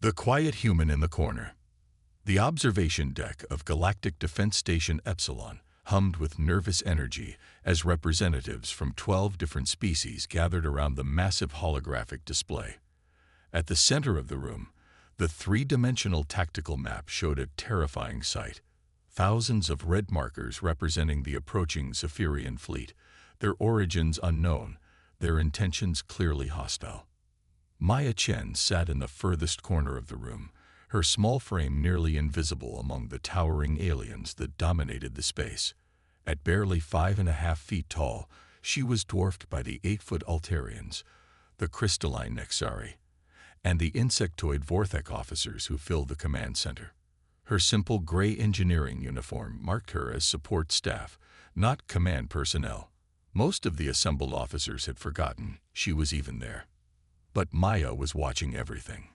The quiet human in the corner. The observation deck of Galactic Defense Station Epsilon hummed with nervous energy as representatives from 12 different species gathered around the massive holographic display. At the center of the room, the three-dimensional tactical map showed a terrifying sight. Thousands of red markers representing the approaching Zephyrian fleet, their origins unknown, their intentions clearly hostile. Maya Chen sat in the furthest corner of the room, her small frame nearly invisible among the towering aliens that dominated the space. At barely 5.5 feet tall, she was dwarfed by the 8-foot Altarians, the crystalline Nexari, and the insectoid Vorthek officers who filled the command center. Her simple gray engineering uniform marked her as support staff, not command personnel. Most of the assembled officers had forgotten she was even there. But Maya was watching everything.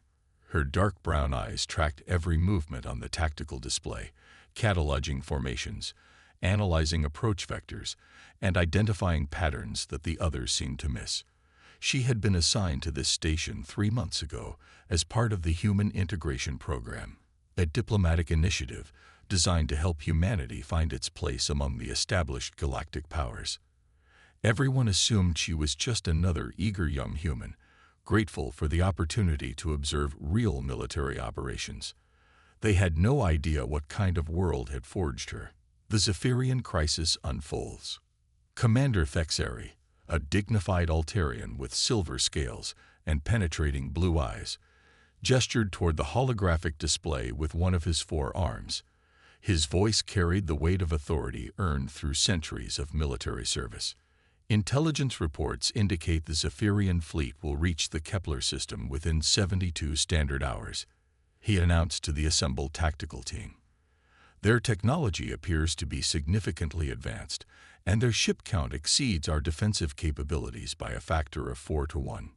Her dark brown eyes tracked every movement on the tactical display, cataloging formations, analyzing approach vectors, and identifying patterns that the others seemed to miss. She had been assigned to this station 3 months ago as part of the Human Integration Program, a diplomatic initiative designed to help humanity find its place among the established galactic powers. Everyone assumed she was just another eager young human, grateful for the opportunity to observe real military operations. They had no idea what kind of world had forged her. The Zephyrian crisis unfolds. Commander Thexari, a dignified Altarian with silver scales and penetrating blue eyes, gestured toward the holographic display with one of his 4 arms. His voice carried the weight of authority earned through centuries of military service. Intelligence reports indicate the Zephyrian fleet will reach the Kepler system within 72 standard hours, he announced to the assembled tactical team. Their technology appears to be significantly advanced, and their ship count exceeds our defensive capabilities by a factor of 4 to 1.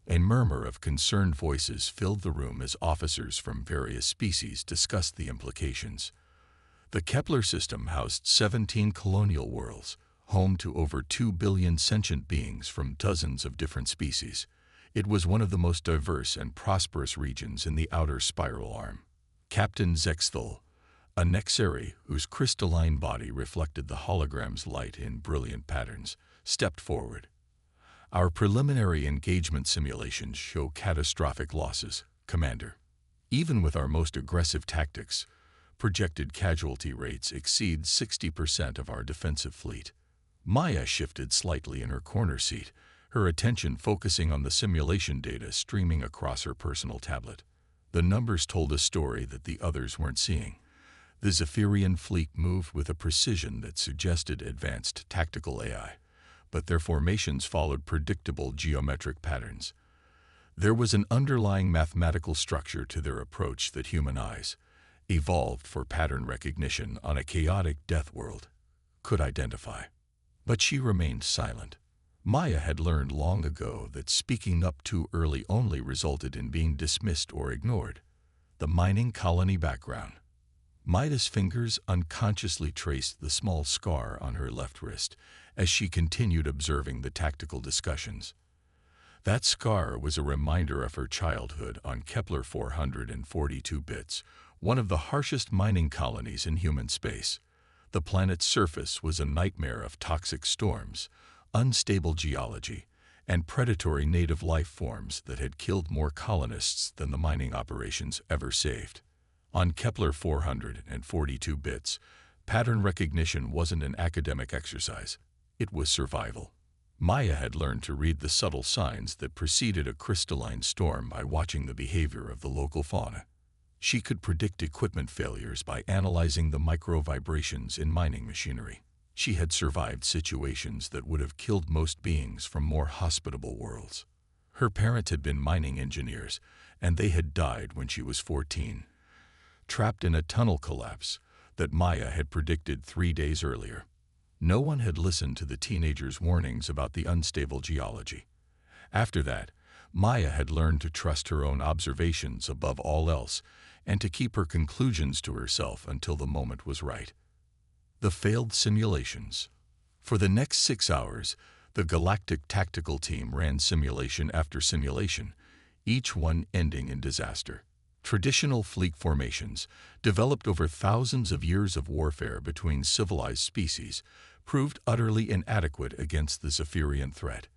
A murmur of concerned voices filled the room as officers from various species discussed the implications. The Kepler system housed 17 colonial worlds, home to over 2 billion sentient beings from dozens of different species. It was one of the most diverse and prosperous regions in the outer spiral arm. Captain Zexthal, a Nexari whose crystalline body reflected the hologram's light in brilliant patterns, stepped forward. Our preliminary engagement simulations show catastrophic losses, Commander. Even with our most aggressive tactics, projected casualty rates exceed 60% of our defensive fleet. Maya shifted slightly in her corner seat, her attention focusing on the simulation data streaming across her personal tablet. The numbers told a story that the others weren't seeing. The Zephyrian fleet moved with a precision that suggested advanced tactical AI, but their formations followed predictable geometric patterns. There was an underlying mathematical structure to their approach that human eyes, evolved for pattern recognition on a chaotic death world, could identify. But she remained silent. Maya had learned long ago that speaking up too early only resulted in being dismissed or ignored. The mining colony background. Maya's fingers unconsciously traced the small scar on her left wrist as she continued observing the tactical discussions. That scar was a reminder of her childhood on Kepler 442 bits, one of the harshest mining colonies in human space. The planet's surface was a nightmare of toxic storms, unstable geology, and predatory native life forms that had killed more colonists than the mining operations ever saved. On Kepler 442 bits, pattern recognition wasn't an academic exercise. It was survival. Maya had learned to read the subtle signs that preceded a crystalline storm by watching the behavior of the local fauna. She could predict equipment failures by analyzing the micro-vibrations in mining machinery. She had survived situations that would have killed most beings from more hospitable worlds. Her parents had been mining engineers, and they had died when she was 14, trapped in a tunnel collapse that Maya had predicted 3 days earlier. No one had listened to the teenager's warnings about the unstable geology. After that, Maya had learned to trust her own observations above all else, and to keep her conclusions to herself until the moment was right. The failed simulations. For the next 6 hours, the Galactic Tactical Team ran simulation after simulation, each one ending in disaster. Traditional fleet formations, developed over thousands of years of warfare between civilized species, proved utterly inadequate against the Zephyrian threat.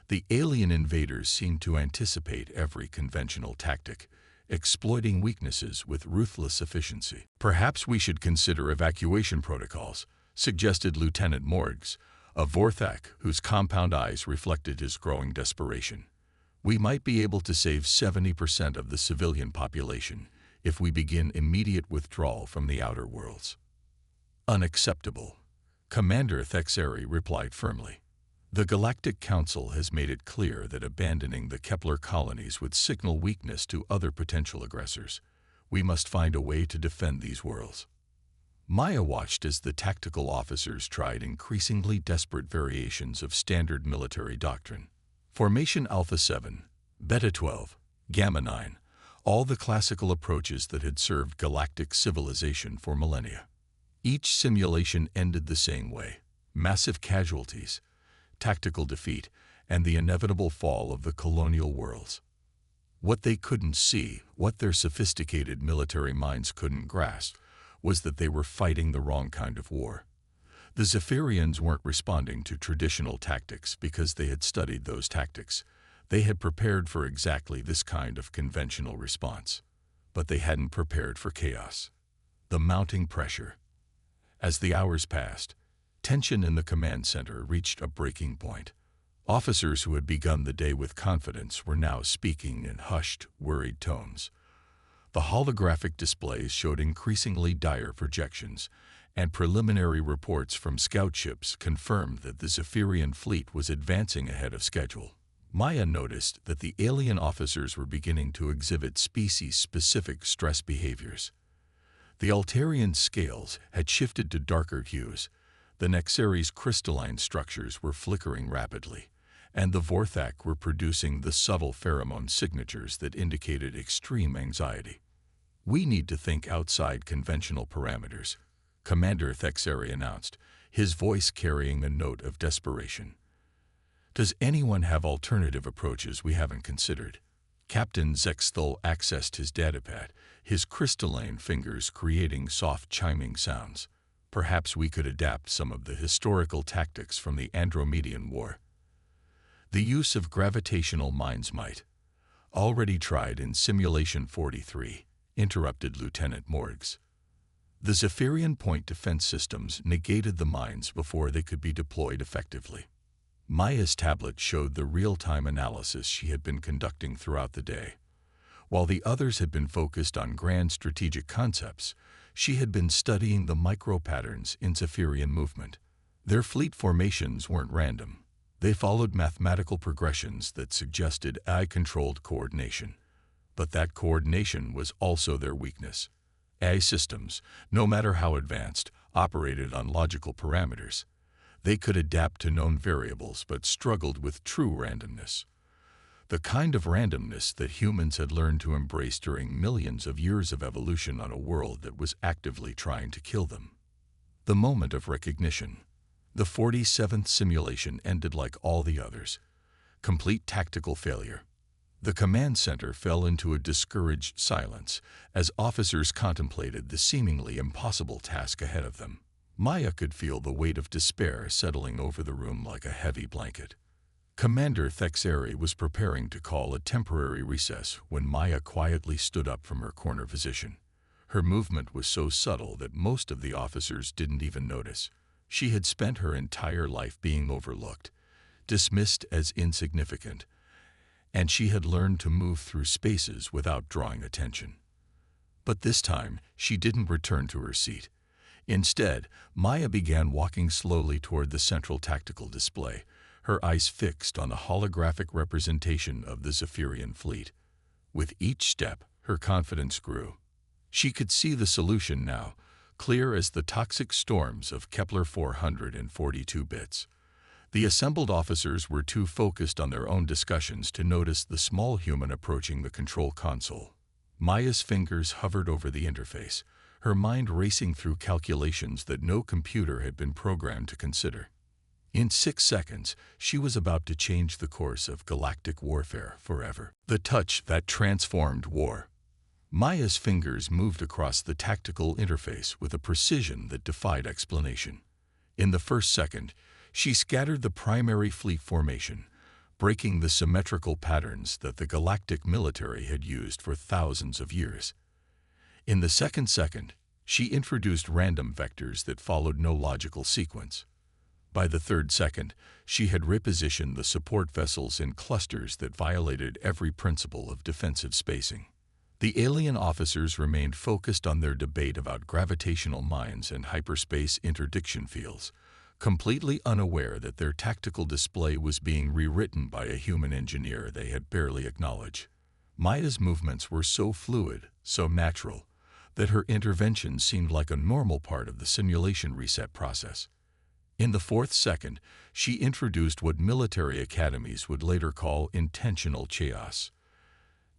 The alien invaders seemed to anticipate every conventional tactic, exploiting weaknesses with ruthless efficiency. "Perhaps we should consider evacuation protocols," suggested Lieutenant Morgs, a Vorthak whose compound eyes reflected his growing desperation. "We might be able to save 70% of the civilian population if we begin immediate withdrawal from the outer worlds." "Unacceptable," Commander Thexeri replied firmly. "The Galactic Council has made it clear that abandoning the Kepler colonies would signal weakness to other potential aggressors. We must find a way to defend these worlds." Maya watched as the tactical officers tried increasingly desperate variations of standard military doctrine. Formation Alpha 7, Beta 12, Gamma 9, all the classical approaches that had served galactic civilization for millennia. Each simulation ended the same way: massive casualties, tactical defeat, and the inevitable fall of the colonial worlds. What they couldn't see, what their sophisticated military minds couldn't grasp, was that they were fighting the wrong kind of war. The Zephyrians weren't responding to traditional tactics because they had studied those tactics. They had prepared for exactly this kind of conventional response. But they hadn't prepared for chaos. The mounting pressure. As the hours passed, tension in the command center reached a breaking point. Officers who had begun the day with confidence were now speaking in hushed, worried tones. The holographic displays showed increasingly dire projections, and preliminary reports from scout ships confirmed that the Zephyrian fleet was advancing ahead of schedule. Maya noticed that the alien officers were beginning to exhibit species-specific stress behaviors. The Altarian scales had shifted to darker hues, the Nexeri's crystalline structures were flickering rapidly, and the Vorthak were producing the subtle pheromone signatures that indicated extreme anxiety. "We need to think outside conventional parameters," Commander Thexeri announced, his voice carrying a note of desperation. "Does anyone have alternative approaches we haven't considered?" Captain Zexthul accessed his datapad, his crystalline fingers creating soft chiming sounds. "Perhaps we could adapt some of the historical tactics from the Andromedian War." "The use of gravitational mines might." "Already tried in Simulation 43, interrupted Lieutenant Morgs. "The Zephyrian point defense systems negated the mines before they could be deployed effectively." Maya's tablet showed the real-time analysis she had been conducting throughout the day. While the others had been focused on grand strategic concepts, she had been studying the micro-patterns in Zephyrian movement. Their fleet formations weren't random. They followed mathematical progressions that suggested AI-controlled coordination. But that coordination was also their weakness. AI systems, no matter how advanced, operated on logical parameters. They could adapt to known variables but struggled with true randomness. The kind of randomness that humans had learned to embrace during millions of years of evolution on a world that was actively trying to kill them. The moment of recognition. The 47th simulation ended like all the others. Complete tactical failure. The command center fell into a discouraged silence as officers contemplated the seemingly impossible task ahead of them. Maya could feel the weight of despair settling over the room like a heavy blanket. Commander Thexeri was preparing to call a temporary recess when Maya quietly stood up from her corner position. Her movement was so subtle that most of the officers didn't even notice. She had spent her entire life being overlooked, dismissed as insignificant, and she had learned to move through spaces without drawing attention. But this time, she didn't return to her seat. Instead, Maya began walking slowly toward the central tactical display, her eyes fixed on the holographic representation of the Zephyrian fleet. With each step, her confidence grew. She could see the solution now, clear as the toxic storms of Kepler 442 bits. The assembled officers were too focused on their own discussions to notice the small human approaching the control console. Maya's fingers hovered over the interface, her mind racing through calculations that no computer had been programmed to consider. In 6 seconds, she was about to change the course of galactic warfare forever. The touch that transformed war. Maya's fingers moved across the tactical interface with a precision that defied explanation. In the first second, she scattered the primary fleet formation, breaking the symmetrical patterns that the Galactic military had used for thousands of years. In the second second, she introduced random vectors that followed no logical sequence. By the third second, she had repositioned the support vessels in clusters that violated every principle of defensive spacing. The alien officers remained focused on their debate about gravitational mines and hyperspace interdiction fields, completely unaware that their tactical display was being rewritten by a human engineer they had barely acknowledged. Maya's movements were so fluid, so natural, that her intervention seemed like a normal part of the simulation reset process. In the fourth second, she introduced what military academies would later call intentional chaos.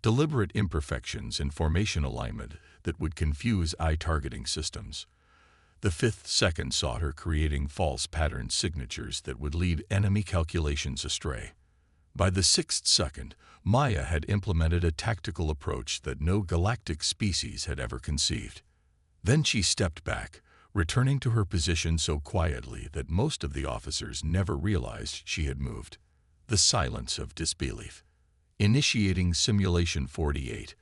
Deliberate imperfections in formation alignment that would confuse eye-targeting systems. The fifth second saw her creating false pattern signatures that would lead enemy calculations astray. By the sixth second, Maya had implemented a tactical approach that no galactic species had ever conceived. Then she stepped back, returning to her position so quietly that most of the officers never realized she had moved. The silence of disbelief. "Initiating Simulation 48,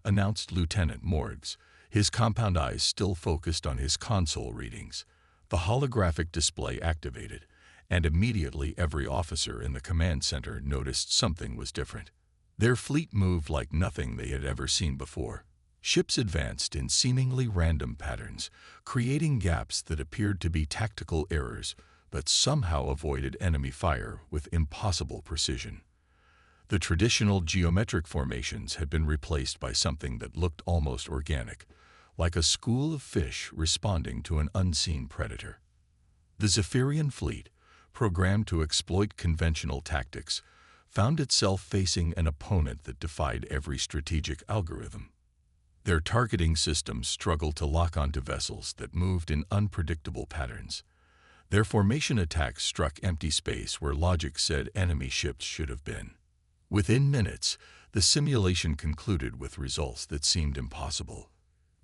announced Lieutenant Morgs, his compound eyes still focused on his console readings. The holographic display activated, and immediately every officer in the command center noticed something was different. Their fleet moved like nothing they had ever seen before. Ships advanced in seemingly random patterns, creating gaps that appeared to be tactical errors, but somehow avoided enemy fire with impossible precision. The traditional geometric formations had been replaced by something that looked almost organic, like a school of fish responding to an unseen predator. The Zephyrian fleet, programmed to exploit conventional tactics, found itself facing an opponent that defied every strategic algorithm. Their targeting systems struggled to lock onto vessels that moved in unpredictable patterns. Their formation attacks struck empty space where logic said enemy ships should have been. Within minutes, the simulation concluded with results that seemed impossible.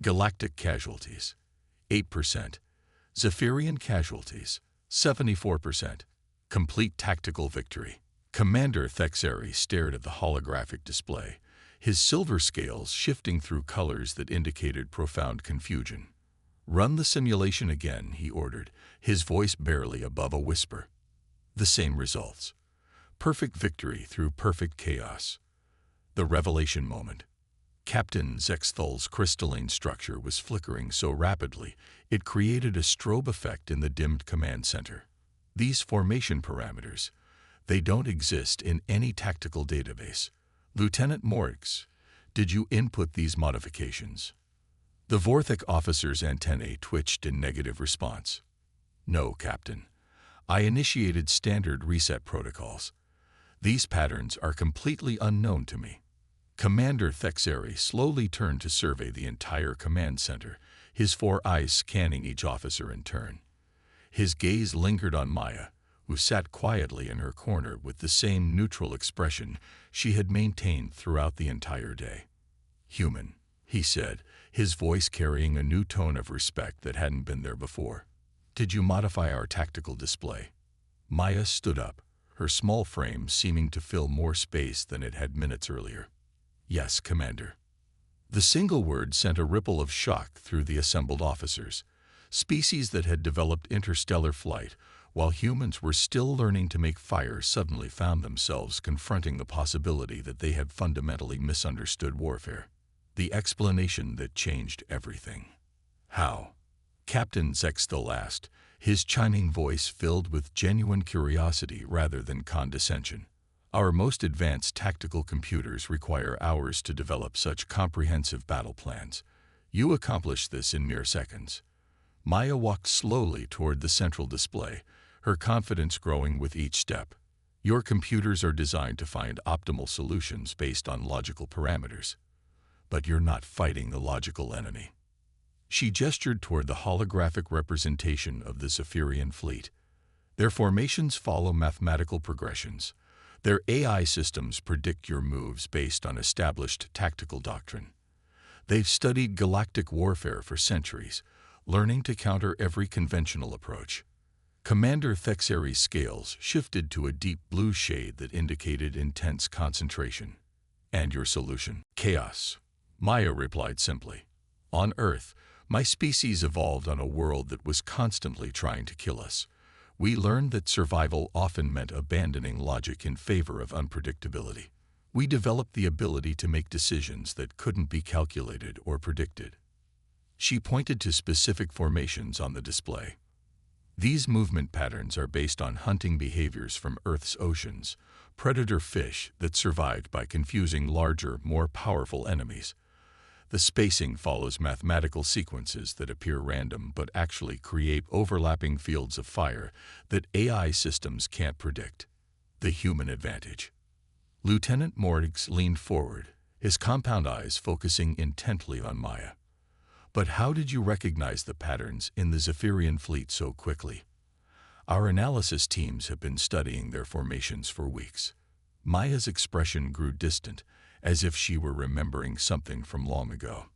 Galactic casualties, 8%. Zephyrian casualties, 74%. Complete tactical victory. Commander Thexeri stared at the holographic display, his silver scales shifting through colors that indicated profound confusion. "Run the simulation again," he ordered, his voice barely above a whisper. The same results. Perfect victory through perfect chaos. The revelation moment. Captain Zexthal's crystalline structure was flickering so rapidly it created a strobe effect in the dimmed command center. These formation parameters, they don't exist in any tactical database. "Lieutenant Morgs, did you input these modifications?" The Vorthic officer's antennae twitched in negative response. "No, Captain. I initiated standard reset protocols. These patterns are completely unknown to me." Commander Thexeri slowly turned to survey the entire command center, his four eyes scanning each officer in turn. His gaze lingered on Maya, who sat quietly in her corner with the same neutral expression she had maintained throughout the entire day. "Human," he said, his voice carrying a new tone of respect that hadn't been there before. "Did you modify our tactical display?" Maya stood up, her small frame seeming to fill more space than it had minutes earlier. "Yes, Commander." The single word sent a ripple of shock through the assembled officers. Species that had developed interstellar flight, while humans were still learning to make fire, suddenly found themselves confronting the possibility that they had fundamentally misunderstood warfare. The explanation that changed everything. "How?" Captain Zextal asked, his chiming voice filled with genuine curiosity rather than condescension. "Our most advanced tactical computers require hours to develop such comprehensive battle plans. You accomplished this in mere seconds." Maya walked slowly toward the central display, her confidence growing with each step. "Your computers are designed to find optimal solutions based on logical parameters. But you're not fighting the logical enemy." She gestured toward the holographic representation of the Zephyrian fleet. "Their formations follow mathematical progressions. Their AI systems predict your moves based on established tactical doctrine. They've studied galactic warfare for centuries, learning to counter every conventional approach. Commander Thexeri's scales shifted to a deep blue shade that indicated intense concentration. "And your solution?" "Chaos," Maya replied simply. "On Earth, my species evolved on a world that was constantly trying to kill us. We learned that survival often meant abandoning logic in favor of unpredictability. We developed the ability to make decisions that couldn't be calculated or predicted." She pointed to specific formations on the display. "These movement patterns are based on hunting behaviors from Earth's oceans, predator fish that survived by confusing larger, more powerful enemies. The spacing follows mathematical sequences that appear random but actually create overlapping fields of fire that AI systems can't predict." The human advantage. Lieutenant Morgs leaned forward, his compound eyes focusing intently on Maya. "But how did you recognize the patterns in the Zephyrian fleet so quickly?" "Our analysis teams have been studying their formations for weeks." Maya's expression grew distant, as if she were remembering something from long ago.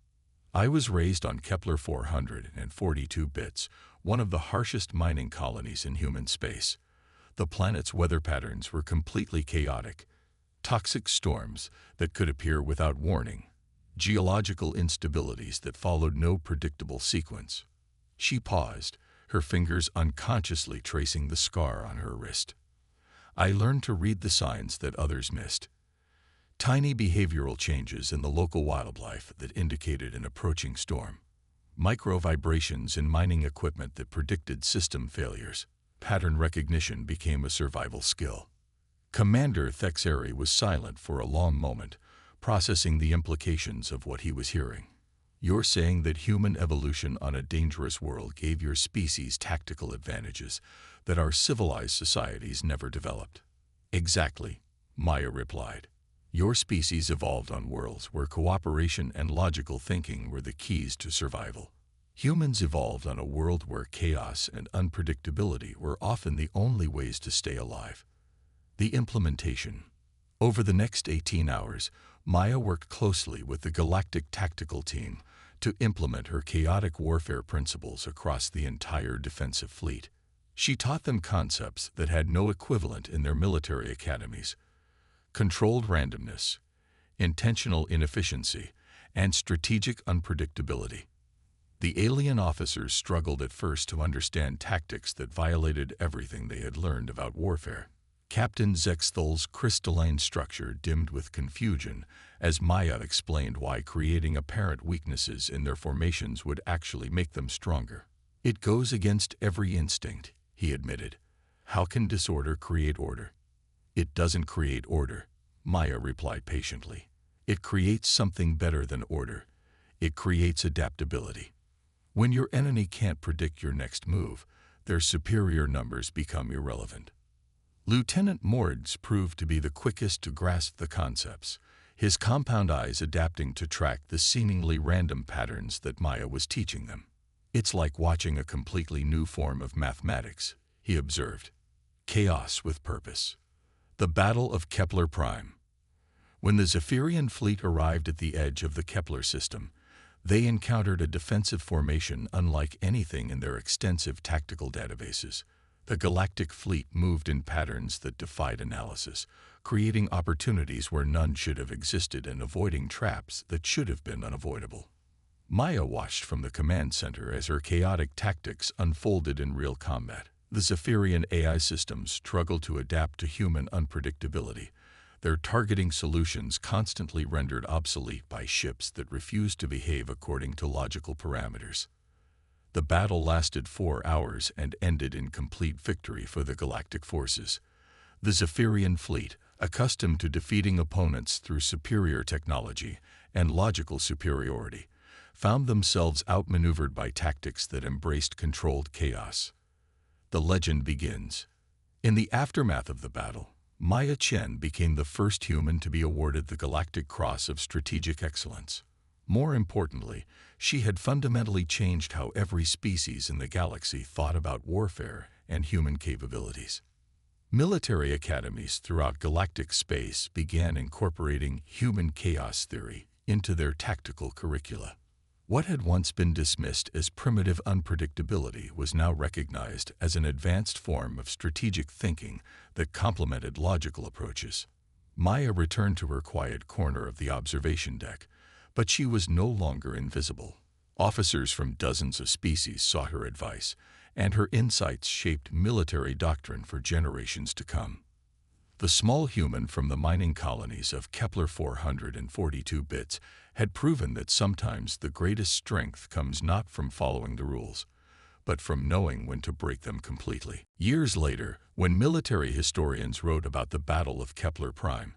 "I was raised on Kepler 442 bits, one of the harshest mining colonies in human space. The planet's weather patterns were completely chaotic. Toxic storms that could appear without warning. Geological instabilities that followed no predictable sequence." She paused, her fingers unconsciously tracing the scar on her wrist. "I learned to read the signs that others missed. Tiny behavioral changes in the local wildlife that indicated an approaching storm. Micro vibrations in mining equipment that predicted system failures. Pattern recognition became a survival skill." Commander Thexeri was silent for a long moment, processing the implications of what he was hearing. "You're saying that human evolution on a dangerous world gave your species tactical advantages that our civilized societies never developed?" "Exactly," Maya replied. "Your species evolved on worlds where cooperation and logical thinking were the keys to survival. Humans evolved on a world where chaos and unpredictability were often the only ways to stay alive." The implementation. Over the next 18 hours, Maya worked closely with the Galactic Tactical Team to implement her chaotic warfare principles across the entire defensive fleet. She taught them concepts that had no equivalent in their military academies: controlled randomness, intentional inefficiency, and strategic unpredictability. The alien officers struggled at first to understand tactics that violated everything they had learned about warfare. Captain Zexthol's crystalline structure dimmed with confusion as Maya explained why creating apparent weaknesses in their formations would actually make them stronger. "It goes against every instinct," he admitted. "How can disorder create order?" "It doesn't create order," Maya replied patiently. "It creates something better than order. It creates adaptability. When your enemy can't predict your next move, their superior numbers become irrelevant." Lieutenant Morgs proved to be the quickest to grasp the concepts, his compound eyes adapting to track the seemingly random patterns that Maya was teaching them. "It's like watching a completely new form of mathematics," he observed. "Chaos with purpose." The Battle of Kepler Prime. When the Zephyrian fleet arrived at the edge of the Kepler system, they encountered a defensive formation unlike anything in their extensive tactical databases. The Galactic fleet moved in patterns that defied analysis, creating opportunities where none should have existed and avoiding traps that should have been unavoidable. Maya watched from the command center as her chaotic tactics unfolded in real combat. The Zephyrian AI systems struggled to adapt to human unpredictability, their targeting solutions constantly rendered obsolete by ships that refused to behave according to logical parameters. The battle lasted 4 hours and ended in complete victory for the Galactic forces. The Zephyrian fleet, accustomed to defeating opponents through superior technology and logical superiority, found themselves outmaneuvered by tactics that embraced controlled chaos. The legend begins. In the aftermath of the battle, Maya Chen became the first human to be awarded the Galactic Cross of Strategic Excellence. More importantly, she had fundamentally changed how every species in the galaxy thought about warfare and human capabilities. Military academies throughout galactic space began incorporating human chaos theory into their tactical curricula. What had once been dismissed as primitive unpredictability was now recognized as an advanced form of strategic thinking that complemented logical approaches. Maya returned to her quiet corner of the observation deck, but she was no longer invisible. Officers from dozens of species sought her advice, and her insights shaped military doctrine for generations to come. The small human from the mining colonies of Kepler 442 bits had proven that sometimes the greatest strength comes not from following the rules, but from knowing when to break them completely. Years later, when military historians wrote about the Battle of Kepler Prime,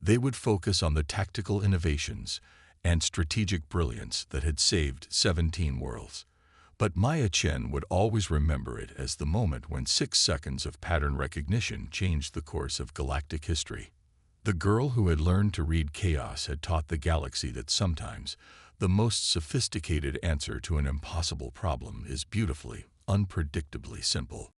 they would focus on the tactical innovations and strategic brilliance that had saved 17 worlds. But Maya Chen would always remember it as the moment when 6 seconds of pattern recognition changed the course of galactic history. The girl who had learned to read chaos had taught the galaxy that sometimes the most sophisticated answer to an impossible problem is beautifully, unpredictably simple.